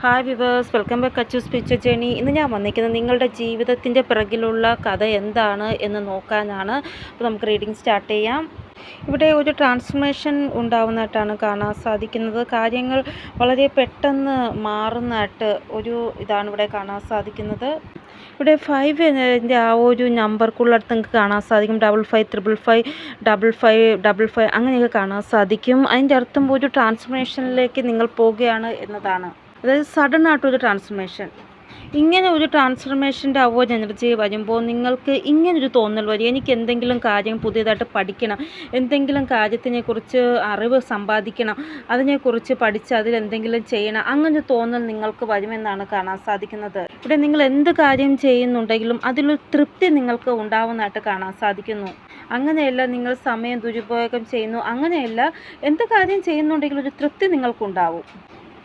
Hi viewers, welcome back Achus picture journey. ഇന്ന് ഞാൻ വന്നിരിക്കുന്നത് നിങ്ങളുടെ ജീവിതത്തിൻ്റെ പിറകിലുള്ള കഥ എന്താണ് എന്ന് നോക്കാനാണ്. അപ്പോൾ നമുക്ക് റീഡിംഗ് സ്റ്റാർട്ട് ചെയ്യാം. ഇവിടെ ഒരു ട്രാൻസ്ഫർമേഷൻ ഉണ്ടാവുന്നതായിട്ടാണ് കാണാൻ സാധിക്കുന്നത്. കാര്യങ്ങൾ വളരെ പെട്ടെന്ന് മാറുന്നതായിട്ട് ഇതാണ് ഇവിടെ കാണാൻ സാധിക്കുന്നത്. ഇവിടെ 5 ആ ഒരു നമ്പർക്കുള്ളടത്ത് നിങ്ങൾക്ക് കാണാൻ സാധിക്കും. 55555555 അങ്ങനെയൊക്കെ കാണാൻ സാധിക്കും. അതിൻ്റെ അർത്ഥം ഒരു ട്രാൻസ്ഫർമേഷനിലേക്ക് നിങ്ങൾ പോവുകയാണ് എന്നതാണ്. അതായത് സഡൻ ആയിട്ടൊരു ട്രാൻസ്ഫർമേഷൻ. ഇങ്ങനെ ഒരു ട്രാൻസ്ഫർമേഷൻ്റെ ഒരു എനർജി വരുമ്പോൾ നിങ്ങൾക്ക് ഇങ്ങനൊരു തോന്നൽ വരും, എനിക്ക് എന്തെങ്കിലും കാര്യം പുതിയതായിട്ട് പഠിക്കണം, എന്തെങ്കിലും കാര്യത്തിനെക്കുറിച്ച് അറിവ് സമ്പാദിക്കണം, അതിനെക്കുറിച്ച് പഠിച്ച് അതിലെന്തെങ്കിലും ചെയ്യണം, അങ്ങനൊരു തോന്നൽ നിങ്ങൾക്ക് വരുമെന്നാണ് കാണാൻ സാധിക്കുന്നത്. ഇവിടെ നിങ്ങൾ എന്ത് കാര്യം ചെയ്യുന്നുണ്ടെങ്കിലും അതിലൊരു തൃപ്തി നിങ്ങൾക്ക് ഉണ്ടാവുന്നതായിട്ട് കാണാൻ സാധിക്കുന്നു. അങ്ങനെയല്ല നിങ്ങൾ സമയം ദുരുപയോഗം ചെയ്യുന്നു, അങ്ങനെയല്ല, എന്ത് കാര്യം ചെയ്യുന്നുണ്ടെങ്കിലും ഒരു തൃപ്തി നിങ്ങൾക്കുണ്ടാവും.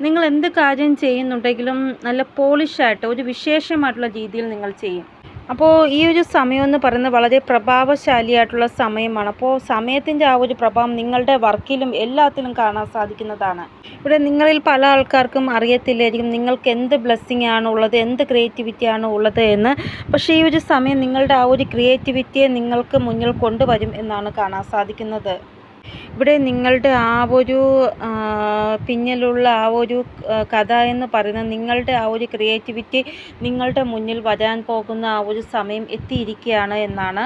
നിങ്ങൾ എന്ത് കാര്യം ചെയ്യുന്നുണ്ടെങ്കിലും നല്ല പോളിഷായിട്ട് ഒരു വിശേഷമായിട്ടുള്ള രീതിയിൽ നിങ്ങൾ ചെയ്യും. അപ്പോൾ ഈ ഒരു സമയം എന്ന് പറയുന്നത് വളരെ പ്രഭാവശാലിയായിട്ടുള്ള സമയമാണ്. അപ്പോൾ സമയത്തിൻ്റെ ആ ഒരു പ്രഭാവം നിങ്ങളുടെ വർക്കിലും എല്ലാത്തിലും കാണാൻ സാധിക്കുന്നതാണ്. ഇവിടെ നിങ്ങളിൽ പല ആൾക്കാർക്കും അറിയത്തില്ലായിരിക്കും നിങ്ങൾക്ക് എന്ത് ബ്ലെസ്സിങ് ആണ് ഉള്ളത്, എന്ത് ക്രിയേറ്റിവിറ്റി ആണ് ഉള്ളത് എന്ന്. പക്ഷേ ഈ ഒരു സമയം നിങ്ങളുടെ ആ ഒരു ക്രിയേറ്റിവിറ്റിയെ നിങ്ങൾക്ക് മുന്നിൽ കൊണ്ടുവരും എന്നാണ് കാണാൻ സാധിക്കുന്നത്. ഇവിടെ നിങ്ങളുടെ ആ ഒരു പിന്നിലുള്ള ആ ഒരു കഥ എന്ന് പറയുന്നത് നിങ്ങളുടെ ആ ഒരു ക്രിയേറ്റിവിറ്റി നിങ്ങളുടെ മുന്നിൽ വരാൻ പോകുന്ന ആ ഒരു സമയം എത്തിയിരിക്കുകയാണ് എന്നാണ്.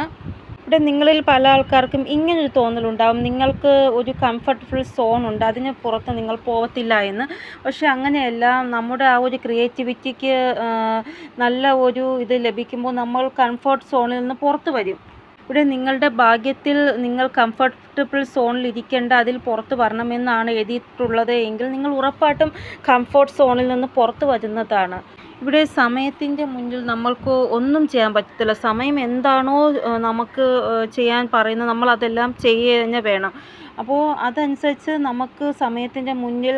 ഇവിടെ നിങ്ങളിൽ പല ആൾക്കാർക്കും ഇങ്ങനൊരു തോന്നലുണ്ടാവും, നിങ്ങൾക്ക് ഒരു കംഫർട്ടബിൾ സോൺ ഉണ്ട്, അതിന് പുറത്ത് നിങ്ങൾ പോകത്തില്ല എന്ന്. പക്ഷേ അങ്ങനെയല്ല, നമ്മുടെ ആ ഒരു ക്രിയേറ്റിവിറ്റിക്ക് നല്ല ഒരു ഇത് ലഭിക്കുമ്പോൾ നമ്മൾ കംഫർട്ട് സോണിൽ നിന്ന് പുറത്ത് വരും. ഇവിടെ നിങ്ങളുടെ ഭാഗ്യത്തിൽ നിങ്ങൾ കംഫർട്ടബിൾ സോണിൽ ഇരിക്കേണ്ട, അതിൽ പുറത്ത് വരണമെന്നാണ് എഴുതിയിട്ടുള്ളത് എങ്കിൽ നിങ്ങൾ ഉറപ്പായിട്ടും കംഫർട്ട് സോണിൽ നിന്ന് പുറത്ത് വരുന്നതാണ്. ഇവിടെ സമയത്തിൻ്റെ മുന്നിൽ നമ്മൾക്ക് ഒന്നും ചെയ്യാൻ പറ്റത്തില്ല. സമയം എന്താണോ നമുക്ക് ചെയ്യാൻ പറയുന്നത് നമ്മൾ അതെല്ലാം ചെയ്യുക തന്നെ വേണം. അപ്പോൾ അതനുസരിച്ച് നമുക്ക് സമയത്തിൻ്റെ മുന്നിൽ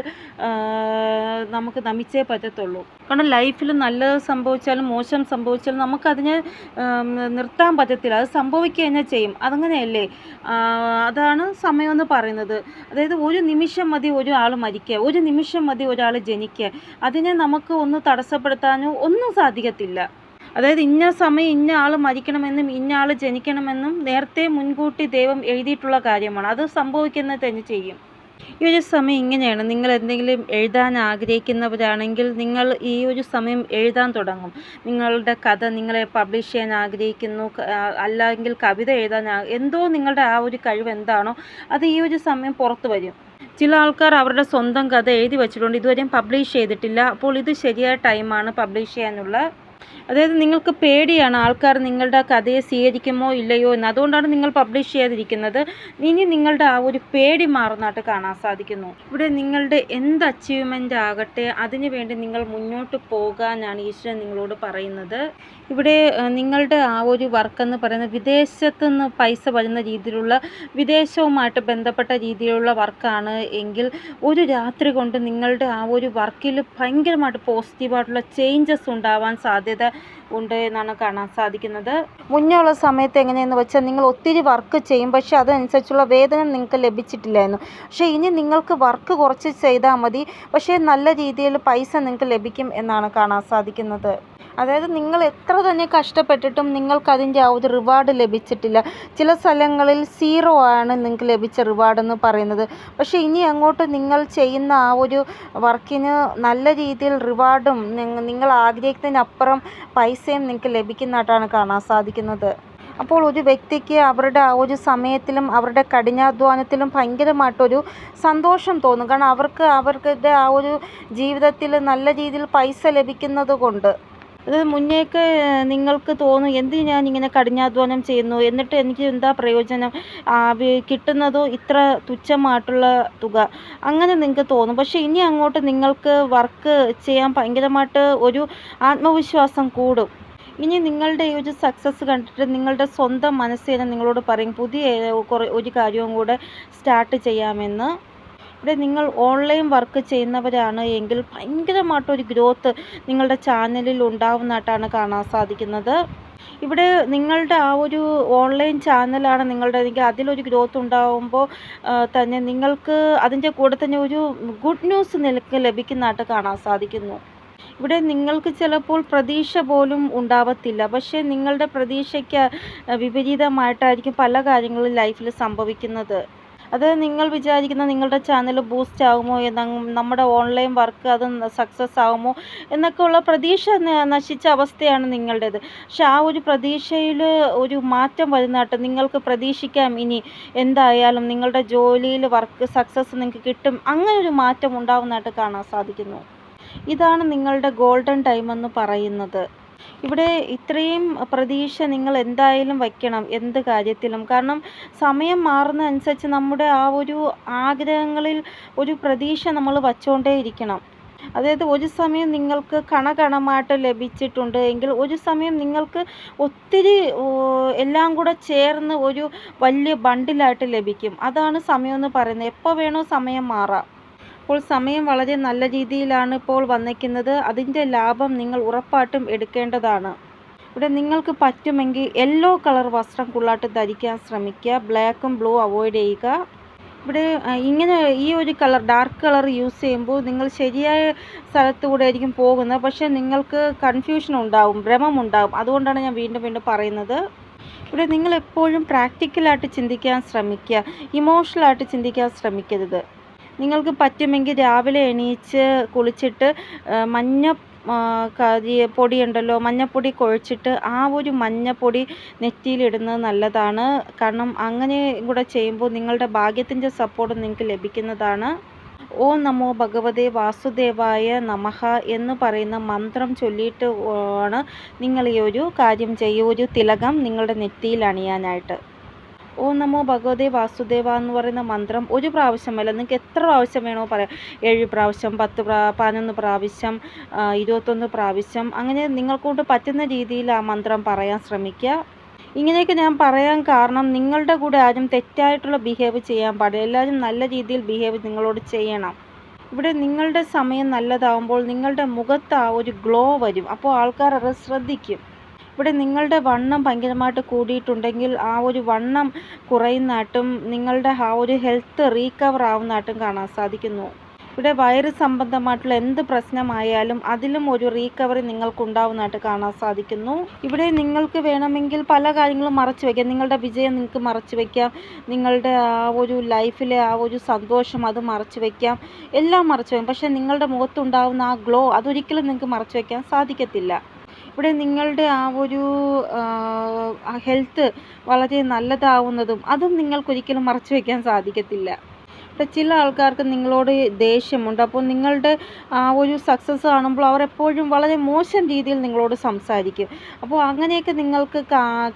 നമുക്ക് നമിച്ചേ പറ്റത്തുള്ളൂ. കാരണം ലൈഫിൽ നല്ലത് സംഭവിച്ചാലും മോശം സംഭവിച്ചാലും നമുക്കതിനെ നിർത്താൻ പറ്റത്തില്ല, അത് സംഭവിക്കുക തന്നെ ചെയ്യും. അതങ്ങനെയല്ലേ, അതാണ് സമയമെന്ന് പറയുന്നത്. അതായത് ഒരു നിമിഷം മതി ഒരാൾ മരിക്കുക, ഒരു നിമിഷം മതി ഒരാൾ ജനിക്കുക, അതിനെ നമുക്ക് ഒന്ന് തടസ്സപ്പെടുത്താനോ ഒന്നും സാധിക്കത്തില്ല. അതായത് ഇന്ന സമയം ഇന്ന ആൾ മരിക്കണമെന്നും ഇന്ന ആൾ ജനിക്കണമെന്നും നേരത്തെ മുൻകൂട്ടി ദൈവം എഴുതിയിട്ടുള്ള കാര്യമാണ്, അത് സംഭവിക്കുന്നത് തന്നെ ചെയ്യും. ഈ ഒരു സമയം ഇങ്ങനെയാണ്. നിങ്ങൾ എന്തെങ്കിലും എഴുതാൻ ആഗ്രഹിക്കുന്നവരാണെങ്കിൽ നിങ്ങൾ ഈ ഒരു സമയം എഴുതാൻ തുടങ്ങും. നിങ്ങളുടെ കഥ നിങ്ങളെ പബ്ലിഷ് ചെയ്യാൻ ആഗ്രഹിക്കുന്നു, അല്ലെങ്കിൽ കവിത എഴുതാൻ, എന്തോ നിങ്ങളുടെ ആ ഒരു കഴിവ് എന്താണോ അത് ഈ ഒരു സമയം പുറത്തു വരും. ചില ആൾക്കാർ അവരുടെ സ്വന്തം കഥ എഴുതി വച്ചിട്ടുണ്ട്, ഇതുവരെയും പബ്ലിഷ് ചെയ്തിട്ടില്ല. അപ്പോൾ ഇത് ശരിയായ ടൈമാണ് പബ്ലിഷ് ചെയ്യാനുള്ള. അതായത് നിങ്ങൾക്ക് പേടിയാണ് ആൾക്കാർ നിങ്ങളുടെ കഥയെ സ്വീകരിക്കുമോ ഇല്ലയോ എന്ന്, അതുകൊണ്ടാണ് നിങ്ങൾ പബ്ലിഷ് ചെയ്യാതിരിക്കുന്നത്. ഇനി നിങ്ങളുടെ ആ ഒരു പേടി മാറുന്നതായിട്ട് കാണാൻ സാധിക്കുന്നു. ഇവിടെ നിങ്ങളുടെ എന്ത് അച്ചീവ്മെൻ്റ് ആകട്ടെ അതിനു വേണ്ടി നിങ്ങൾ മുന്നോട്ട് പോകാനാണ് ഈശ്വരൻ നിങ്ങളോട് പറയുന്നത്. ഇവിടെ നിങ്ങളുടെ ആ ഒരു വർക്കെന്ന് പറയുന്നത് വിദേശത്തുനിന്ന് പൈസ വരുന്ന രീതിയിലുള്ള, വിദേശവുമായിട്ട് ബന്ധപ്പെട്ട രീതിയിലുള്ള വർക്കാണ് എങ്കിൽ ഒരു രാത്രി കൊണ്ട് നിങ്ങളുടെ ആ ഒരു വർക്കിൽ ഭയങ്കരമായിട്ട് പോസിറ്റീവായിട്ടുള്ള ചേഞ്ചസ് ഉണ്ടാവാൻ സാധ്യത ഉണ്ട് എന്നാണ് കാണാൻ സാധിക്കുന്നത്. മുന്നേയുള്ള സമയത്ത് എങ്ങനെയെന്ന് വെച്ചാൽ നിങ്ങൾ ഒത്തിരി വർക്ക് ചെയ്യും, പക്ഷേ അതനുസരിച്ചുള്ള വേതനം നിങ്ങൾക്ക് ലഭിച്ചിട്ടില്ലായിരുന്നു. പക്ഷേ ഇനി നിങ്ങൾക്ക് വർക്ക് കുറച്ച് ചെയ്താൽ മതി, പക്ഷേ നല്ല രീതിയിൽ പൈസ നിങ്ങൾക്ക് ലഭിക്കും എന്നാണ് കാണാൻ സാധിക്കുന്നത്. അതായത് നിങ്ങൾ എത്ര തന്നെ കഷ്ടപ്പെട്ടിട്ടും നിങ്ങൾക്കതിൻ്റെ ആ ഒരു റിവാർഡ് ലഭിച്ചിട്ടില്ല. ചില സ്ഥലങ്ങളിൽ 0 ആണ് നിങ്ങൾക്ക് ലഭിച്ച റിവാർഡെന്ന് പറയുന്നത്. പക്ഷേ ഇനി അങ്ങോട്ട് നിങ്ങൾ ചെയ്യുന്ന ആ ഒരു വർക്കിന് നല്ല രീതിയിൽ റിവാർഡും നിങ്ങൾ ആഗ്രഹിക്കുന്നതിനപ്പുറം പൈസയും നിങ്ങൾക്ക് ലഭിക്കുന്നതായിട്ടാണ് കാണാൻ സാധിക്കുന്നത്. അപ്പോൾ ഒരു വ്യക്തിക്ക് അവരുടെ ആ ഒരു സമയത്തിലും അവരുടെ കഠിനാധ്വാനത്തിലും ഭയങ്കരമായിട്ടൊരു സന്തോഷം തോന്നും. കാരണം അവരുടെ ആ ഒരു ജീവിതത്തിൽ നല്ല രീതിയിൽ പൈസ ലഭിക്കുന്നത് കൊണ്ട്. അത് മുന്നേക്ക് നിങ്ങൾക്ക് തോന്നും, എന്തിന് ഞാനിങ്ങനെ കഠിനാധ്വാനം ചെയ്യുന്നു, എന്നിട്ട് എനിക്ക് എന്താ പ്രയോജനം, കിട്ടുന്നതോ ഇത്ര തുച്ഛമായിട്ടുള്ള തുക, അങ്ങനെ നിങ്ങൾക്ക് തോന്നും. പക്ഷേ ഇനി അങ്ങോട്ട് നിങ്ങൾക്ക് വർക്ക് ചെയ്യാൻ ഭയങ്കരമായിട്ട് ഒരു ആത്മവിശ്വാസം കൂടും. ഇനി നിങ്ങളുടെ ഈ ഒരു സക്സസ് കണ്ടിട്ട് നിങ്ങളുടെ സ്വന്തം മനസ്സിനെ നിങ്ങളോട് പറയും പുതിയ ഒരു കാര്യവും കൂടെ സ്റ്റാർട്ട് ചെയ്യാമെന്ന്. ഇവിടെ നിങ്ങൾ ഓൺലൈൻ വർക്ക് ചെയ്യുന്നവരാണ് എങ്കിൽ ഭയങ്കരമായിട്ടൊരു ഗ്രോത്ത് നിങ്ങളുടെ ചാനലിൽ ഉണ്ടാവുന്നതായിട്ടാണ് കാണാൻ സാധിക്കുന്നത്. ഇവിടെ നിങ്ങളുടെ ആ ഒരു ഓൺലൈൻ ചാനലാണ് നിങ്ങളുടെതെങ്കിൽ അതിലൊരു ഗ്രോത്ത് ഉണ്ടാകുമ്പോൾ തന്നെ നിങ്ങൾക്ക് അതിൻ്റെ കൂടെ തന്നെ ഒരു ഗുഡ് ന്യൂസ് നിനക്ക് ലഭിക്കുന്നതായിട്ട് കാണാൻ സാധിക്കുന്നു. ഇവിടെ നിങ്ങൾക്ക് ചിലപ്പോൾ പ്രതീക്ഷ പോലും ഉണ്ടാവത്തില്ല. പക്ഷേ നിങ്ങളുടെ പ്രതീക്ഷയ്ക്ക് വിപരീതമായിട്ടായിരിക്കും പല കാര്യങ്ങളും ലൈഫിൽ സംഭവിക്കുന്നത്. അത് നിങ്ങൾ വിചാരിക്കുന്ന നിങ്ങളുടെ ചാനൽ ബൂസ്റ്റ് ആകുമോ നമ്മുടെ ഓൺലൈൻ വർക്ക് അത് സക്സസ് ആകുമോ എന്നൊക്കെയുള്ള പ്രതീക്ഷ നശിച്ച അവസ്ഥയാണ് നിങ്ങളുടേത്. പക്ഷെ ആ ഒരു പ്രതീക്ഷയിൽ ഒരു മാറ്റം വരുന്നതായിട്ട് നിങ്ങൾക്ക് പ്രതീക്ഷിക്കാം. ഇനി എന്തായാലും നിങ്ങളുടെ ജോലിയിൽ വർക്ക് സക്സസ് നിങ്ങൾക്ക് കിട്ടും. അങ്ങനെ ഒരു മാറ്റം ഉണ്ടാവുന്നതായിട്ട് കാണാൻ സാധിക്കുന്നു. ഇതാണ് നിങ്ങളുടെ ഗോൾഡൻ ടൈം എന്ന് പറയുന്നത്. ഇവിടെ ഇത്രയും പ്രതീക്ഷ നിങ്ങൾ എന്തായാലും വയ്ക്കണം എന്ത് കാര്യത്തിലും. കാരണം സമയം മാറുന്നതനുസരിച്ച് നമ്മുടെ ആ ഒരു ആഗ്രഹങ്ങളിൽ ഒരു പ്രതീക്ഷ നമ്മൾ വച്ചുകൊണ്ടേ ഇരിക്കണം. അതായത് ഒരു സമയം നിങ്ങൾക്ക് കണമായിട്ട് ലഭിച്ചിട്ടുണ്ട് എങ്കിൽ ഒരു സമയം നിങ്ങൾക്ക് ഒത്തിരി എല്ലാം കൂടെ ചേർന്ന് ഒരു വലിയ ബണ്ടിലായിട്ട് ലഭിക്കും. അതാണ് സമയമെന്ന് പറയുന്നത്. എപ്പോൾ വേണോ സമയം മാറാം. അപ്പോൾ സമയം വളരെ നല്ല രീതിയിലാണ് ഇപ്പോൾ വന്നിരിക്കുന്നത്. അതിൻ്റെ ലാഭം നിങ്ങൾ ഉറപ്പായിട്ടും എടുക്കേണ്ടതാണ്. ഇവിടെ നിങ്ങൾക്ക് പറ്റുമെങ്കിൽ യെല്ലോ കളർ വസ്ത്രം കൂടുതലായിട്ട് ധരിക്കാൻ ശ്രമിക്കുക. ബ്ലാക്കും ബ്ലൂ അവോയ്ഡ് ചെയ്യുക. ഇവിടെ ഇങ്ങനെ ഈ ഒരു കളർ ഡാർക്ക് കളർ യൂസ് ചെയ്യുമ്പോൾ നിങ്ങൾ ശരിയായ സ്ഥലത്തൂടെ ആയിരിക്കും പോകുന്നത്. പക്ഷേ നിങ്ങൾക്ക് കൺഫ്യൂഷൻ ഉണ്ടാവും, ഭ്രമമുണ്ടാവും. അതുകൊണ്ടാണ് ഞാൻ വീണ്ടും വീണ്ടും പറയുന്നത്. ഇവിടെ നിങ്ങൾ എപ്പോഴും പ്രാക്ടിക്കലായിട്ട് ചിന്തിക്കാൻ ശ്രമിക്കുക, ഇമോഷണലായിട്ട് ചിന്തിക്കാൻ ശ്രമിക്കരുത്. നിങ്ങൾക്ക് പറ്റുമെങ്കിൽ രാവിലെ എണീച്ച് കുളിച്ചിട്ട് പൊടിയുണ്ടല്ലോ, മഞ്ഞപ്പൊടി കുഴച്ചിട്ട് ആ ഒരു മഞ്ഞപ്പൊടി നെറ്റിയിലിടുന്നത് നല്ലതാണ്. കാരണം അങ്ങനെ കൂടെ ചെയ്യുമ്പോൾ നിങ്ങളുടെ ഭാഗ്യത്തിൻ്റെ സപ്പോർട്ട് നിങ്ങൾക്ക് ലഭിക്കുന്നതാണ്. ഓം നമോ ഭഗവതേ വാസുദേവായ നമഃ എന്ന് പറയുന്ന മന്ത്രം ചൊല്ലിയിട്ട് ആണ് നിങ്ങൾ ഈ ഒരു കാര്യം ചെയ്യുക. ഒരു തിലകം നിങ്ങളുടെ നെറ്റിയിൽ അണിയാനായിട്ട്. ഓം നമോ ഭഗവതേ വാസുദേവ എന്ന് പറയുന്ന മന്ത്രം ഒരു പ്രാവശ്യമല്ല, നിങ്ങൾക്ക് എത്ര പ്രാവശ്യം വേണോ പറയാം. 7 പ്രാവശ്യം, 11 പ്രാവശ്യം, 21 പ്രാവശ്യം, അങ്ങനെ നിങ്ങൾക്കൊണ്ട് പറ്റുന്ന രീതിയിൽ ആ മന്ത്രം പറയാൻ ശ്രമിക്കുക. ഇങ്ങനെയൊക്കെ ഞാൻ പറയാൻ കാരണം നിങ്ങളുടെ കൂടെ ആരും തെറ്റായിട്ടുള്ള ബിഹേവ് ചെയ്യാൻ പാടില്ല. എല്ലാവരും നല്ല രീതിയിൽ ബിഹേവ് നിങ്ങളോട് ചെയ്യണം. ഇവിടെ നിങ്ങളുടെ സമയം നല്ലതാവുമ്പോൾ നിങ്ങളുടെ മുഖത്ത് ആ ഒരു ഗ്ലോ വരും. അപ്പോൾ ആൾക്കാർ അത് ശ്രദ്ധിക്കും. ഇവിടെ നിങ്ങളുടെ വണ്ണം ഭയങ്കരമായിട്ട് കൂടിയിട്ടുണ്ടെങ്കിൽ ആ ഒരു വണ്ണം കുറയുന്നതായിട്ടും നിങ്ങളുടെ ആ ഒരു ഹെൽത്ത് റീകവർ ആവുന്നതായിട്ടും കാണാൻ സാധിക്കുന്നു. ഇവിടെ വയറ് സംബന്ധമായിട്ടുള്ള എന്ത് പ്രശ്നമായാലും അതിലും ഒരു റീകവറി നിങ്ങൾക്കുണ്ടാവുന്നതായിട്ട് കാണാൻ സാധിക്കുന്നു. ഇവിടെ നിങ്ങൾക്ക് വേണമെങ്കിൽ പല കാര്യങ്ങളും മറച്ചു വയ്ക്കാം. നിങ്ങളുടെ വിജയം നിങ്ങൾക്ക് മറച്ചു വയ്ക്കാം, നിങ്ങളുടെ ആ ഒരു ലൈഫിലെ ആ ഒരു സന്തോഷം അത് മറച്ചു വയ്ക്കാം, എല്ലാം മറച്ചു വയ്ക്കാം. പക്ഷേ നിങ്ങളുടെ മുഖത്തുണ്ടാവുന്ന ആ ഗ്ലോ അതൊരിക്കലും നിങ്ങൾക്ക് മറച്ചു വയ്ക്കാൻ സാധിക്കത്തില്ല. ഇവിടെ നിങ്ങളുടെ ആ ഒരു ഹെൽത്ത് വളരെ നല്ലതാവുന്നതും അതും നിങ്ങൾക്കൊരിക്കലും മറച്ചു വയ്ക്കാൻ സാധിക്കത്തില്ല. ഇവിടെ ചില ആൾക്കാർക്ക് നിങ്ങളോട് ദേഷ്യമുണ്ട്. അപ്പോൾ നിങ്ങളുടെ ആ ഒരു സക്സസ് കാണുമ്പോൾ അവർ എപ്പോഴും വളരെ മോശം രീതിയിൽ നിങ്ങളോട് സംസാരിക്കും. അപ്പോൾ അങ്ങനെയൊക്കെ നിങ്ങൾക്ക്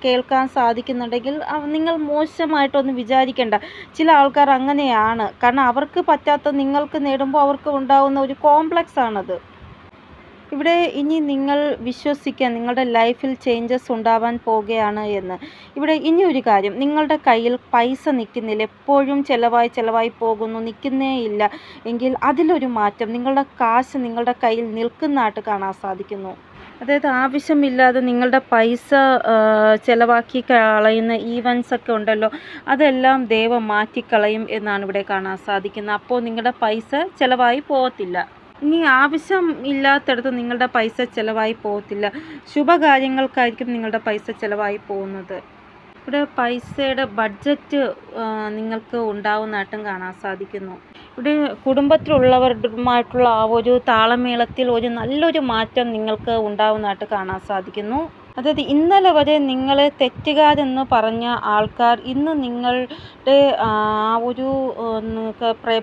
കേൾക്കാൻ സാധിക്കുന്നുണ്ടെങ്കിൽ നിങ്ങൾ മോശമായിട്ടൊന്നും വിചാരിക്കേണ്ട. ചില ആൾക്കാർ അങ്ങനെയാണ്. കാരണം അവർക്ക് പറ്റാത്ത നിങ്ങൾക്ക് നേടുമ്പോൾ അവർക്ക് ഉണ്ടാകുന്ന ഒരു കോംപ്ലക്സ് ആണത്. ഇവിടെ ഇനി നിങ്ങൾ വിശ്വസിക്കുക നിങ്ങളുടെ ലൈഫിൽ ചേഞ്ചസ് ഉണ്ടാവാൻ പോകുകയാണ് എന്ന്. ഇവിടെ ഇനി ഒരു കാര്യം, നിങ്ങളുടെ കയ്യിൽ പൈസ നിൽക്കുന്നില്ല, എപ്പോഴും ചിലവായി പോകുന്നു, നിൽക്കുന്നേ ഇല്ല എങ്കിൽ അതിലൊരു മാറ്റം, നിങ്ങളുടെ കാശ് നിങ്ങളുടെ കയ്യിൽ നിൽക്കുന്നതായിട്ട് കാണാൻ സാധിക്കുന്നു. അതായത് ആവശ്യമില്ലാതെ നിങ്ങളുടെ പൈസ ചിലവാക്കി കളയുന്ന ഈവൻസ് ഒക്കെ ഉണ്ടല്ലോ, അതെല്ലാം ദൈവം മാറ്റിക്കളയും എന്നാണ് ഇവിടെ കാണാൻ സാധിക്കുന്നത്. അപ്പോൾ നിങ്ങളുടെ പൈസ ചിലവായി പോകത്തില്ല. ഇനി ആവശ്യം ഇല്ലാത്തടത്ത് നിങ്ങളുടെ പൈസ ചിലവായി പോകത്തില്ല. ശുഭകാര്യങ്ങൾക്കായിരിക്കും നിങ്ങളുടെ പൈസ ചിലവായി പോകുന്നത്. ഇവിടെ പൈസയുടെ ബഡ്ജറ്റ് നിങ്ങൾക്ക് ഉണ്ടാവുന്നതായിട്ടും കാണാൻ സാധിക്കുന്നു. ഇവിടെ കുടുംബത്തിലുള്ളവരുമായിട്ടുള്ള ആ ഒരു താളമേളത്തിൽ ഒരു നല്ലൊരു മാറ്റം നിങ്ങൾക്ക് ഉണ്ടാവുന്നതായിട്ട് കാണാൻ സാധിക്കുന്നു. അതായത് ഇന്നലെ വരെ നിങ്ങളെ തെറ്റുകാരെന്ന് പറഞ്ഞ ആൾക്കാർ ഇന്ന് നിങ്ങളുടെ ആ ഒരു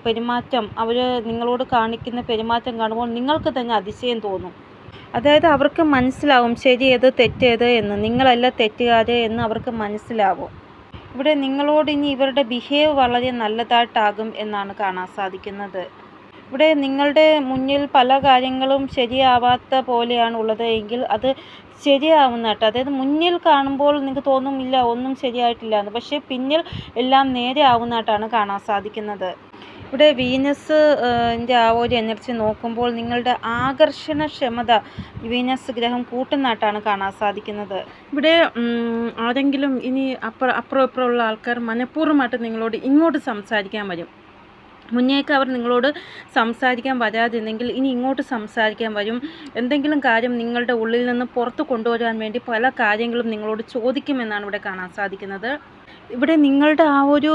പെരുമാറ്റം, അവർ നിങ്ങളോട് കാണിക്കുന്ന പെരുമാറ്റം കാണുമ്പോൾ നിങ്ങൾക്ക് തന്നെ അതിശയം തോന്നും. അതായത് അവർക്ക് മനസ്സിലാവും ശരിയേത് തെറ്റേത് എന്ന്, നിങ്ങളല്ല തെറ്റുകാർ എന്ന് അവർക്ക് മനസ്സിലാവും. ഇവിടെ നിങ്ങളോട് ഇനി ഇവരുടെ ബിഹേവ് വളരെ നല്ലതായിട്ടാകും എന്നാണ് കാണാൻ സാധിക്കുന്നത്. ഇവിടെ നിങ്ങളുടെ മുന്നിൽ പല കാര്യങ്ങളും ശരിയാവാത്ത പോലെയാണ് ഉള്ളത് എങ്കിൽ അത് ശരിയാവുന്നതായിട്ട്, അതായത് മുന്നിൽ കാണുമ്പോൾ നിങ്ങൾക്ക് തോന്നും ഇല്ല ഒന്നും ശരിയായിട്ടില്ല എന്ന്, പക്ഷേ പിന്നിൽ എല്ലാം നേരെ ആവുന്നതായിട്ടാണ് കാണാൻ സാധിക്കുന്നത്. ഇവിടെ വീനസ് ആ ഒരു എനർജി നോക്കുമ്പോൾ നിങ്ങളുടെ ആകർഷണക്ഷമത വീനസ് ഗ്രഹം കൂട്ടുന്നതായിട്ടാണ് കാണാൻ സാധിക്കുന്നത്. ഇവിടെ ആരെങ്കിലും ഇനി അപ്പുറം ഇപ്പുറമുള്ള ആൾക്കാർ മനഃപൂർവ്വമായിട്ട് നിങ്ങളോട് ഇങ്ങോട്ട് സംസാരിക്കാൻ വരും. മുന്നേക്ക് അവർ നിങ്ങളോട് സംസാരിക്കാൻ വരാതിരുന്നെങ്കിൽ ഇനി ഇങ്ങോട്ട് സംസാരിക്കാൻ വരും. എന്തെങ്കിലും കാര്യം നിങ്ങളുടെ ഉള്ളിൽ നിന്ന് പുറത്ത് കൊണ്ടുവരാൻ വേണ്ടി പല കാര്യങ്ങളും നിങ്ങളോട് ചോദിക്കുമെന്നാണ് ഇവിടെ കാണാൻ സാധിക്കുന്നത്. ഇവിടെ നിങ്ങളുടെ ആ ഒരു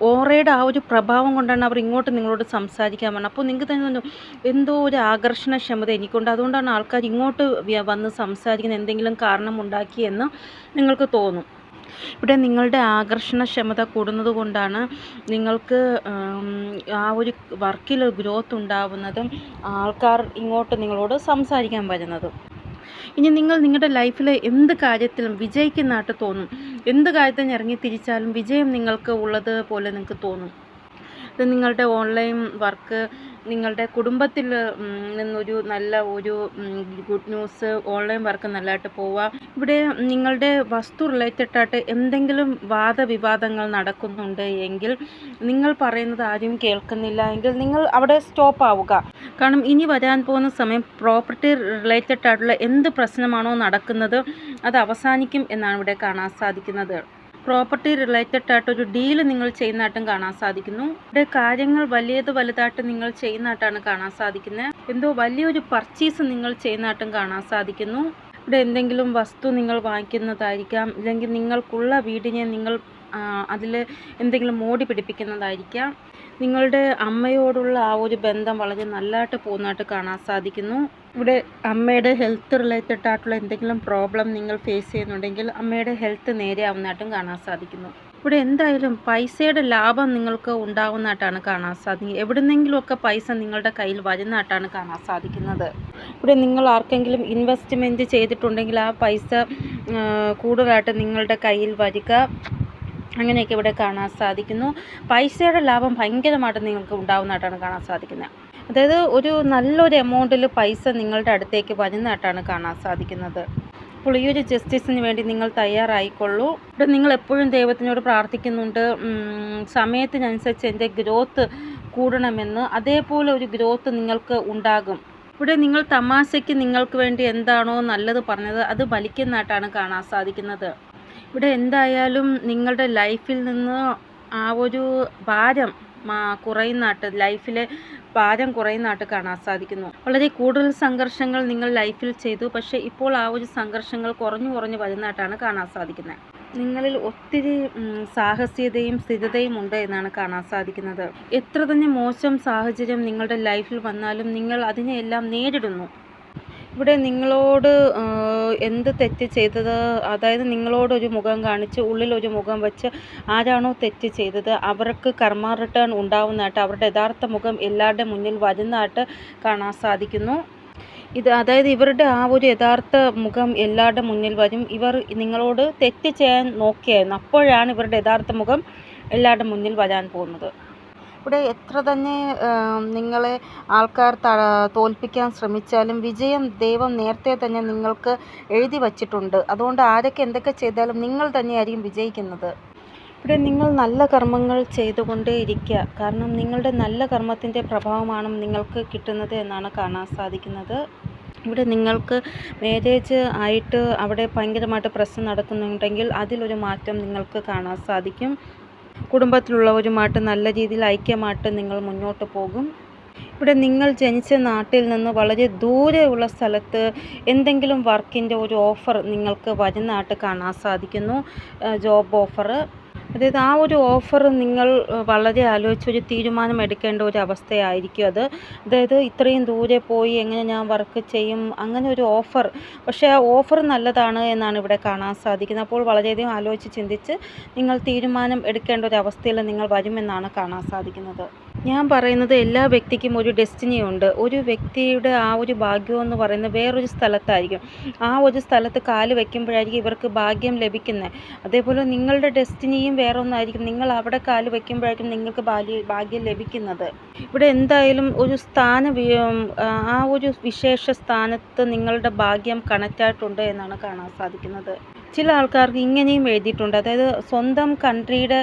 ഓറയുടെ ആ ഒരു പ്രഭാവം കൊണ്ടാണ് അവർ ഇങ്ങോട്ട് നിങ്ങളോട് സംസാരിക്കാൻ വന്നത്. അപ്പോൾ നിങ്ങൾക്ക് തന്നെ തോന്നും എന്തോ ഒരു ആകർഷണക്ഷമത എനിക്കുണ്ട്, അതുകൊണ്ടാണ് ആൾക്കാർ ഇങ്ങോട്ട് വന്ന് സംസാരിക്കുന്ന എന്തെങ്കിലും കാരണം ഉണ്ടാക്കിയെന്ന് നിങ്ങൾക്ക് തോന്നും. ഇവിടെ നിങ്ങളുടെ ആകർഷണക്ഷമത കൂടുന്നത് കൊണ്ടാണ് നിങ്ങൾക്ക് ആ ഒരു വർക്കിൽ ഗ്രോത്ത് ഉണ്ടാവുന്നതും ആൾക്കാർ ഇങ്ങോട്ട് നിങ്ങളോട് സംസാരിക്കാൻ വരുന്നതും. ഇനി നിങ്ങൾ നിങ്ങളുടെ ലൈഫിൽ എന്ത് കാര്യത്തിലും വിജയിക്കുന്നതായിട്ട് തോന്നും. എന്ത് കാര്യത്തിന് ഇറങ്ങി തിരിച്ചാലും വിജയം നിങ്ങൾക്ക് ഉള്ളത് പോലെ നിങ്ങൾക്ക് തോന്നും. ഇത് നിങ്ങളുടെ ഓൺലൈൻ വർക്ക്, നിങ്ങളുടെ കുടുംബത്തിൽ നിന്നൊരു നല്ല ഒരു ഗുഡ് ന്യൂസ്, ഓൺലൈൻ വർക്ക് നല്ലതായിട്ട് പോവുക. ഇവിടെ നിങ്ങളുടെ വസ്തു റിലേറ്റഡ് ആയിട്ട് എന്തെങ്കിലും വാദവിവാദങ്ങൾ നടക്കുന്നുണ്ട് എങ്കിൽ, നിങ്ങൾ പറയുന്നത് ആരും കേൾക്കുന്നില്ല എങ്കിൽ നിങ്ങൾ അവിടെ സ്റ്റോപ്പ് ആവുക. കാരണം ഇനി വരാൻ പോകുന്ന സമയം പ്രോപ്പർട്ടി റിലേറ്റഡ് ആയിട്ടുള്ള എന്ത് പ്രശ്നമാണോ നടക്കുന്നത് അത് അവസാനിക്കും എന്നാണ് ഇവിടെ കാണാൻ സാധിക്കുന്നത്. പ്രോപ്പർട്ടി റിലേറ്റഡ് ആയിട്ടൊരു ഡീല് നിങ്ങൾ ചെയ്യുന്നതായിട്ടും കാണാൻ സാധിക്കുന്നു. ഇവിടെ കാര്യങ്ങൾ വലുതായിട്ട് നിങ്ങൾ ചെയ്യുന്നതായിട്ടാണ് കാണാൻ സാധിക്കുന്നത്. എന്തോ വലിയൊരു പർച്ചേസ് നിങ്ങൾ ചെയ്യുന്നതായിട്ടും കാണാൻ സാധിക്കുന്നു. ഇവിടെ എന്തെങ്കിലും വസ്തു നിങ്ങൾ വാങ്ങിക്കുന്നതായിരിക്കാം, അല്ലെങ്കിൽ നിങ്ങൾക്കുള്ള വീടിനെ നിങ്ങൾ അതിൽ എന്തെങ്കിലും മോടി പിടിപ്പിക്കുന്നതായിരിക്കാം. നിങ്ങളുടെ അമ്മയോടുള്ള ആ ഒരു ബന്ധം വളരെ നല്ലതായിട്ട് പോകുന്നതായിട്ട് കാണാൻ സാധിക്കുന്നു. ഇവിടെ അമ്മയുടെ ഹെൽത്ത് റിലേറ്റഡ് ആയിട്ടുള്ള എന്തെങ്കിലും പ്രോബ്ലം നിങ്ങൾ ഫേസ് ചെയ്യുന്നുണ്ടെങ്കിൽ അമ്മയുടെ ഹെൽത്ത് നേരെയാവുന്നതായിട്ടും കാണാൻ സാധിക്കുന്നു. ഇവിടെ എന്തായാലും പൈസയുടെ ലാഭം നിങ്ങൾക്ക് ഉണ്ടാവുന്നതായിട്ടാണ് കാണാൻ സാധിക്കുന്നത്. എവിടുന്നെങ്കിലുമൊക്കെ പൈസ നിങ്ങളുടെ കയ്യിൽ വരുന്നതായിട്ടാണ് കാണാൻ സാധിക്കുന്നത്. ഇവിടെ നിങ്ങൾ ആർക്കെങ്കിലും ഇൻവെസ്റ്റ്മെൻറ്റ് ചെയ്തിട്ടുണ്ടെങ്കിൽ ആ പൈസ കൂടുതലായിട്ട് നിങ്ങളുടെ കയ്യിൽ വരിക, അങ്ങനെയൊക്കെ ഇവിടെ കാണാൻ സാധിക്കുന്നു. പൈസയുടെ ലാഭം ഭയങ്കരമായിട്ട് നിങ്ങൾക്ക് ഉണ്ടാവുന്നതായിട്ടാണ് കാണാൻ സാധിക്കുന്നത്. അതായത് ഒരു നല്ലൊരു എമൗണ്ടിൽ പൈസ നിങ്ങളുടെ അടുത്തേക്ക് വരുന്നതായിട്ടാണ് കാണാൻ സാധിക്കുന്നത്. അപ്പോൾ ഈ ഒരു ജസ്റ്റിസിന് വേണ്ടി നിങ്ങൾ തയ്യാറായിക്കൊള്ളൂ. ഇവിടെ നിങ്ങൾ എപ്പോഴും ദൈവത്തിനോട് പ്രാർത്ഥിക്കുന്നുണ്ട് സമയത്തിനനുസരിച്ച് എൻ്റെ ഗ്രോത്ത് കൂടണമെന്ന്. അതേപോലെ ഒരു ഗ്രോത്ത് നിങ്ങൾക്ക് ഉണ്ടാകും. ഇവിടെ നിങ്ങൾ തമാശയ്ക്ക് നിങ്ങൾക്ക് വേണ്ടി എന്താണോ നല്ലത് പറഞ്ഞത് അത് വലിക്കുന്നതായിട്ടാണ് കാണാൻ സാധിക്കുന്നത്. ഇവിടെ എന്തായാലും നിങ്ങളുടെ ലൈഫിൽ നിന്ന് ആ ഒരു ഭാരം കുറയുന്നതായിട്ട്, ലൈഫിലെ ഭാരം കുറയുന്നതായിട്ട് കാണാൻ സാധിക്കുന്നു. വളരെ കൂടുതൽ സംഘർഷങ്ങൾ നിങ്ങൾ ലൈഫിൽ ചെയ്തു, പക്ഷേ ഇപ്പോൾ ആ ഒരു സംഘർഷങ്ങൾ കുറഞ്ഞു വരുന്നതായിട്ടാണ് കാണാൻ സാധിക്കുന്നത്. നിങ്ങളിൽ ഒത്തിരി സാഹസികതയും സ്ഥിരതയും ഉണ്ട് എന്നാണ് കാണാൻ സാധിക്കുന്നത്. എത്ര തന്നെ മോശം സാഹചര്യം നിങ്ങളുടെ ലൈഫിൽ വന്നാലും നിങ്ങൾ അതിനെയെല്ലാം നേരിടുന്നു. ഇവിടെ നിങ്ങളോട് എന്ത് തെറ്റ് ചെയ്തത്, അതായത് നിങ്ങളോടൊരു മുഖം കാണിച്ച് ഉള്ളിലൊരു മുഖം വെച്ച് ആരാണോ തെറ്റ് ചെയ്തത് അവർക്ക് കർമ്മ റിട്ടേൺ ഉണ്ടാവുന്നതായിട്ട്, അവരുടെ യഥാർത്ഥ മുഖം എല്ലാവരുടെ മുന്നിൽ വരുന്നതായിട്ട് കാണാൻ സാധിക്കുന്നു. അതായത് ഇവരുടെ ആ ഒരു യഥാർത്ഥ മുഖം എല്ലാവരുടെ മുന്നിൽ വരും. ഇവർ നിങ്ങളോട് തെറ്റ് ചെയ്യാൻ നോക്കിയായിരുന്നു, അപ്പോഴാണ് ഇവരുടെ യഥാർത്ഥ മുഖം എല്ലാവരുടെ മുന്നിൽ വരാൻ പോകുന്നത്. ഇവിടെ എത്ര തന്നെ നിങ്ങളെ ആൾക്കാർ തോൽപ്പിക്കാൻ ശ്രമിച്ചാലും വിജയം ദൈവം നേരത്തെ തന്നെ നിങ്ങൾക്ക് എഴുതി വച്ചിട്ടുണ്ട്. അതുകൊണ്ട് ആരൊക്കെ എന്തൊക്കെ ചെയ്താലും നിങ്ങൾ തന്നെയായിരിക്കും വിജയിക്കുന്നത്. ഇവിടെ നിങ്ങൾ നല്ല കർമ്മങ്ങൾ ചെയ്തുകൊണ്ടേ ഇരിക്കുക. കാരണം നിങ്ങളുടെ നല്ല കർമ്മത്തിൻ്റെ പ്രഭാവമാണ് നിങ്ങൾക്ക് കിട്ടുന്നത് എന്നാണ് കാണാൻ സാധിക്കുന്നത്. ഇവിടെ നിങ്ങൾക്ക് മാരേജ് ആയിട്ട് അവിടെ ഭയങ്കരമായിട്ട് പ്രശ്നം നടക്കുന്നുണ്ടെങ്കിൽ അതിലൊരു മാറ്റം നിങ്ങൾക്ക് കാണാൻ സാധിക്കും. കുടുംബത്തിലുള്ളവരുമായിട്ട് നല്ല രീതിയിൽ ഐക്യമായിട്ട് നിങ്ങൾ മുന്നോട്ട് പോകും. ഇവിടെ നിങ്ങൾ ജനിച്ച നാട്ടിൽ നിന്ന് വളരെ ദൂരെയുള്ള സ്ഥലത്ത് എന്തെങ്കിലും വർക്കിൻ്റെ ഒരു ഓഫർ നിങ്ങൾക്ക് വരുന്നതായിട്ട് കാണാൻ സാധിക്കുന്നു. ജോബ് ഓഫർ, അതായത് ആ ഒരു ഓഫർ നിങ്ങൾ വളരെ ആലോചിച്ചൊരു തീരുമാനം എടുക്കേണ്ട ഒരു അവസ്ഥയായിരിക്കും അത്. അതായത് ഇത്രയും ദൂരെ പോയി എങ്ങനെ ഞാൻ വർക്ക് ചെയ്യും, അങ്ങനെ ഒരു ഓഫർ. പക്ഷേ ആ ഓഫർ നല്ലതാണ് എന്നാണ് ഇവിടെ കാണാൻ സാധിക്കുന്നത്. അപ്പോൾ വളരെയധികം ആലോചിച്ച് ചിന്തിച്ച് നിങ്ങൾ തീരുമാനം എടുക്കേണ്ട ഒരു അവസ്ഥയിൽ നിങ്ങൾ വരുമെന്നാണ് കാണാൻ സാധിക്കുന്നത്. ഞാൻ പറയുന്നത് എല്ലാ വ്യക്തിക്കും ഒരു ഡെസ്റ്റിനി ഉണ്ട്. ഒരു വ്യക്തിയുടെ ആ ഒരു ഭാഗ്യം എന്ന് പറയുന്നത് വേറൊരു സ്ഥലത്തായിരിക്കും. ആ ഒരു സ്ഥലത്ത് കാല് വയ്ക്കുമ്പോഴായിരിക്കും ഇവർക്ക് ഭാഗ്യം ലഭിക്കുന്നത്. അതേപോലെ നിങ്ങളുടെ ഡെസ്റ്റിനിയും വേറെ ഒന്നായിരിക്കും. നിങ്ങൾ അവിടെ കാല് വയ്ക്കുമ്പോഴായിരിക്കും നിങ്ങൾക്ക് ഭാഗ്യം ലഭിക്കുന്നത്. ഇവിടെ എന്തായാലും ഒരു ആ ഒരു വിശേഷ സ്ഥാനത്ത് നിങ്ങളുടെ ഭാഗ്യം കണക്റ്റായിട്ടുണ്ട് എന്നാണ് കാണാൻ സാധിക്കുന്നത്. ചില ആൾക്കാർക്ക് ഇങ്ങനെയും എഴുതിയിട്ടുണ്ട്, അതായത് സ്വന്തം കൺട്രിയുടെ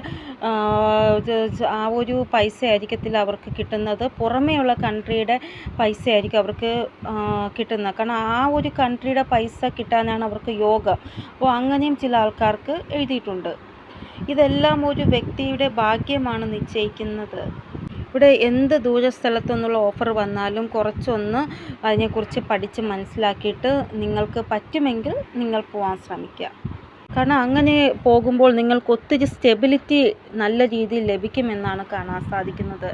ആ ഒരു പൈസ ആയിരിക്കത്തില്ല അവർക്ക് കിട്ടുന്നത്, പുറമേയുള്ള കൺട്രിയുടെ പൈസ ആയിരിക്കും അവർക്ക് കിട്ടുന്നത്. കാരണം ആ ഒരു കൺട്രിയുടെ പൈസ കിട്ടാനാണ് അവർക്ക് യോഗം. അപ്പോൾ അങ്ങനെയും ചില ആൾക്കാർക്ക് എഴുതിയിട്ടുണ്ട്. ഇതെല്ലാം ഒരു വ്യക്തിയുടെ ഭാഗ്യമാണ് നിശ്ചയിക്കുന്നത്. ഇവിടെ എന്ത് ദൂര സ്ഥലത്തു നിന്നുള്ള ഓഫർ വന്നാലും കുറച്ചൊന്ന് അതിനെക്കുറിച്ച് പഠിച്ച് മനസ്സിലാക്കിയിട്ട് നിങ്ങൾക്ക് പറ്റുമെങ്കിൽ നിങ്ങൾ പോകാൻ ശ്രമിക്കുക. കാരണം അങ്ങനെ പോകുമ്പോൾ നിങ്ങൾക്ക് ഒത്തിരി സ്റ്റെബിലിറ്റി നല്ല രീതിയിൽ ലഭിക്കുമെന്നാണ് കാണാൻ സാധിക്കുന്നത്.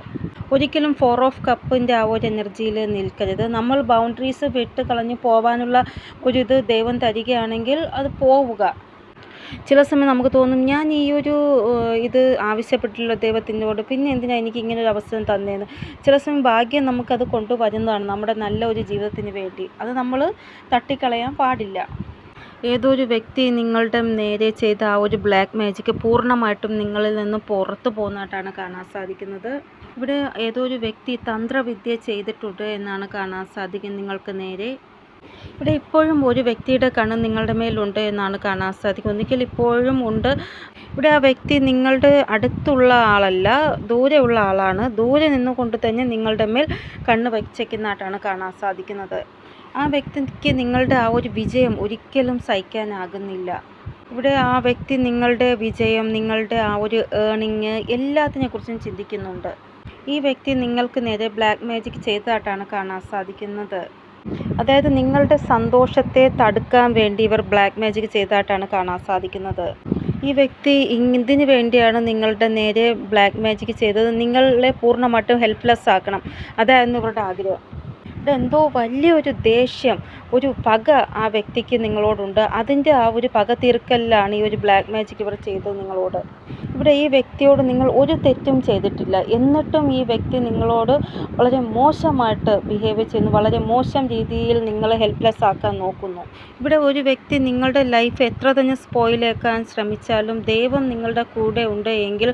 ഒരിക്കലും 4 ഓഫ് കപ്പിൻ്റെ ആ ഒരു എനർജിയിൽ നിൽക്കരുത്. നമ്മൾ ബൗണ്ടറീസ് വിട്ട് കളഞ്ഞ് പോകാനുള്ള ഒരിത് ദൈവം തരികയാണെങ്കിൽ അത് പോവുക. ചില സമയം നമുക്ക് തോന്നും, ഞാൻ ഈ ഒരു ഇത് ആവശ്യപ്പെട്ടിട്ടുള്ള ദൈവത്തിനോട്, പിന്നെ എന്തിനാണ് എനിക്ക് ഇങ്ങനെ ഒരു അവസരം തന്നേന്ന്. ചില സമയം ഭാഗ്യം നമുക്കത് കൊണ്ടുവരുന്നതാണ് നമ്മുടെ നല്ല ഒരു ജീവിതത്തിന് വേണ്ടി. അത് നമ്മൾ തട്ടിക്കളയാൻ പാടില്ല. ഏതോ ഒരു വ്യക്തി നിങ്ങളുടെ നേരെ ചെയ്ത ആ ഒരു ബ്ലാക്ക് മാജിക് പൂർണ്ണമായിട്ടും നിങ്ങളിൽ നിന്നും പുറത്തു പോകുന്നതായിട്ടാണ് കാണാൻ സാധിക്കുന്നത്. ഇവിടെ ഏതോ ഒരു വ്യക്തി തന്ത്രവിദ്യ ചെയ്തിട്ടുണ്ട് എന്നാണ് കാണാൻ സാധിക്കുന്നത് നിങ്ങൾക്ക് നേരെ. ഇവിടെ ഇപ്പോഴും ഒരു വ്യക്തിയുടെ കണ്ണ് നിങ്ങളുടെ മേലുണ്ട് എന്നാണ് കാണാൻ സാധിക്കുന്നത്. ഒന്നിക്കൽ ഇപ്പോഴും ഉണ്ട്. ഇവിടെ ആ വ്യക്തി നിങ്ങളുടെ അടുത്തുള്ള ആളല്ല, ദൂരെയുള്ള ആളാണ്. ദൂരെ നിന്നുകൊണ്ട് തന്നെ നിങ്ങളുടെ മേൽ കണ്ണ് വച്ചേക്കുന്നതായിട്ടാണ് കാണാൻ സാധിക്കുന്നത്. ആ വ്യക്തിക്ക് നിങ്ങളുടെ ആ ഒരു വിജയം ഒരിക്കലും സഹിക്കാനാകുന്നില്ല. ഇവിടെ ആ വ്യക്തി നിങ്ങളുടെ വിജയം, നിങ്ങളുടെ ആ ഒരു ഏണിങ് എല്ലാത്തിനെക്കുറിച്ചും ചിന്തിക്കുന്നുണ്ട്. ഈ വ്യക്തി നിങ്ങൾക്ക് നേരെ ബ്ലാക്ക് മാജിക് ചെയ്തതായിട്ടാണ് കാണാൻ സാധിക്കുന്നത്. അതായത് നിങ്ങളുടെ സന്തോഷത്തെ തടുക്കാൻ വേണ്ടി ഇവർ ബ്ലാക്ക് മാജിക് ചെയ്തതായിട്ടാണ് കാണാൻ സാധിക്കുന്നത്. ഈ വ്യക്തി ഇതിന് വേണ്ടിയാണ് നിങ്ങളുടെ നേരെ ബ്ലാക്ക് മാജിക് ചെയ്തത്. നിങ്ങളെ പൂർണ്ണമായിട്ടും ഹെൽപ്ലെസ് ആക്കണം. അതായിരുന്നു ഇവരുടെ ആഗ്രഹം. ഇതെന്തോ വലിയൊരു ദേഷ്യം, ഒരു പക ആ വ്യക്തിക്ക് നിങ്ങളോടുണ്ട്. അതിൻ്റെ ആ ഒരു പക തീർക്കലിലാണ് ഈ ഒരു ബ്ലാക്ക് മാജിക് ഇവർ ചെയ്തത് നിങ്ങളോട്. ഇവിടെ ഈ വ്യക്തിയോട് നിങ്ങൾ ഒരു തെറ്റും ചെയ്തിട്ടില്ല, എന്നിട്ടും ഈ വ്യക്തി നിങ്ങളോട് വളരെ മോശമായിട്ട് ബിഹേവ് ചെയ്യുന്നു, വളരെ മോശം രീതിയിൽ നിങ്ങളെ ഹെൽപ്ലെസ് ആക്കാൻ നോക്കുന്നു. ഇവിടെ ഒരു വ്യക്തി നിങ്ങളുടെ ലൈഫ് എത്ര തന്നെ സ്പോയിലാക്കാൻ ശ്രമിച്ചാലും ദൈവം നിങ്ങളുടെ കൂടെ ഉണ്ട് എങ്കിൽ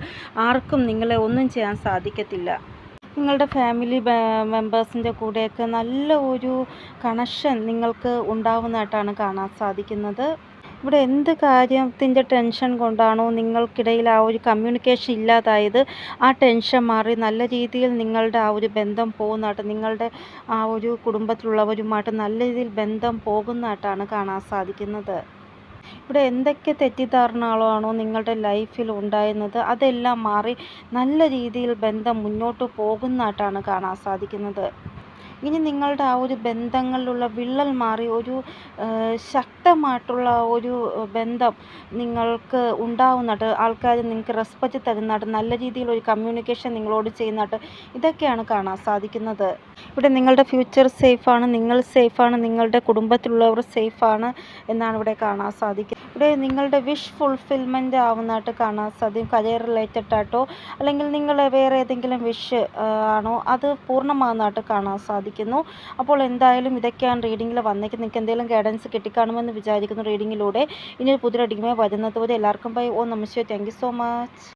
ആർക്കും നിങ്ങളെ ഒന്നും ചെയ്യാൻ സാധിക്കത്തില്ല. നിങ്ങളുടെ ഫാമിലി മെമ്പേഴ്സിൻ്റെ കൂടെയൊക്കെ നല്ല ഒരു കണക്ഷൻ നിങ്ങൾക്ക് ഉണ്ടാവുന്നതായിട്ടാണ് കാണാൻ സാധിക്കുന്നത്. ഇവിടെ എന്ത് കാര്യത്തിൻ്റെ ടെൻഷൻ കൊണ്ടാണോ നിങ്ങൾക്കിടയിൽ ആ ഒരു കമ്മ്യൂണിക്കേഷൻ ഇല്ലാതായത്, ആ ടെൻഷൻ മാറി നല്ല രീതിയിൽ നിങ്ങളുടെ ആ ഒരു ബന്ധം പോകുന്നതായിട്ട്, നിങ്ങളുടെ ആ ഒരു കുടുംബത്തിലുള്ളവരുമായിട്ട് നല്ല രീതിയിൽ ബന്ധം പോകുന്നതായിട്ടാണ് കാണാൻ സാധിക്കുന്നത്. ഇവിടെ എന്തൊക്കെ തെറ്റിദ്ധാരണകളാണോ നിങ്ങളുടെ ലൈഫിൽ ഉണ്ടായിരുന്നത് അതെല്ലാം മാറി നല്ല രീതിയിൽ ബന്ധം മുന്നോട്ട് പോകുന്നതായിട്ടാണ് കാണാൻ സാധിക്കുന്നത്. ഇനി നിങ്ങളുടെ ആ ഒരു ബന്ധങ്ങളിലുള്ള വിള്ളൽ മാറി ഒരു ശക്തമായിട്ടുള്ള ഒരു ബന്ധം നിങ്ങൾക്ക് ഉണ്ടാവുന്നതായിട്ട്, ആൾക്കാർ നിങ്ങൾക്ക് റെസ്പെക്റ്റ് തരുന്നതായിട്ട്, നല്ല രീതിയിലൊരു കമ്മ്യൂണിക്കേഷൻ നിങ്ങളോട് ചെയ്യുന്നതായിട്ട് ഇതൊക്കെയാണ് കാണാൻ സാധിക്കുന്നത്. ഇവിടെ നിങ്ങളുടെ ഫ്യൂച്ചർ സേഫാണ്, നിങ്ങൾ സേഫാണ്, നിങ്ങളുടെ കുടുംബത്തിലുള്ളവർ സേഫാണ് എന്നാണ് ഇവിടെ കാണാൻ സാധിക്കുന്നത്. ഇവിടെ നിങ്ങളുടെ വിഷ് ഫുൾഫിൽമെൻ്റ് ആവുന്നതായിട്ട് കാണാൻ സാധിക്കും. കരിയർ റിലേറ്റഡ് ആയിട്ടോ അല്ലെങ്കിൽ നിങ്ങൾ വേറെ ഏതെങ്കിലും വിഷ് ആണോ അത് പൂർണ്ണമാകുന്നതായിട്ട് കാണാൻ സാധിക്കുന്നു. അപ്പോൾ എന്തായാലും ഇതൊക്കെയാണ് റീഡിങ്ങിൽ വന്നേക്കുന്നത്. നിങ്ങൾക്ക് എന്തെങ്കിലും ഗൈഡൻസ് കിട്ടിക്കാണുമെന്ന് വിചാരിക്കുന്നു റീഡിങ്ങിലൂടെ. ഇനി ഒരു പുതിയ റീഡിങ്ങുമായി വരുന്നത് വരെ എല്ലാവർക്കും ബൈ. ഓം നമഃ ശിവായ. Thank you so much.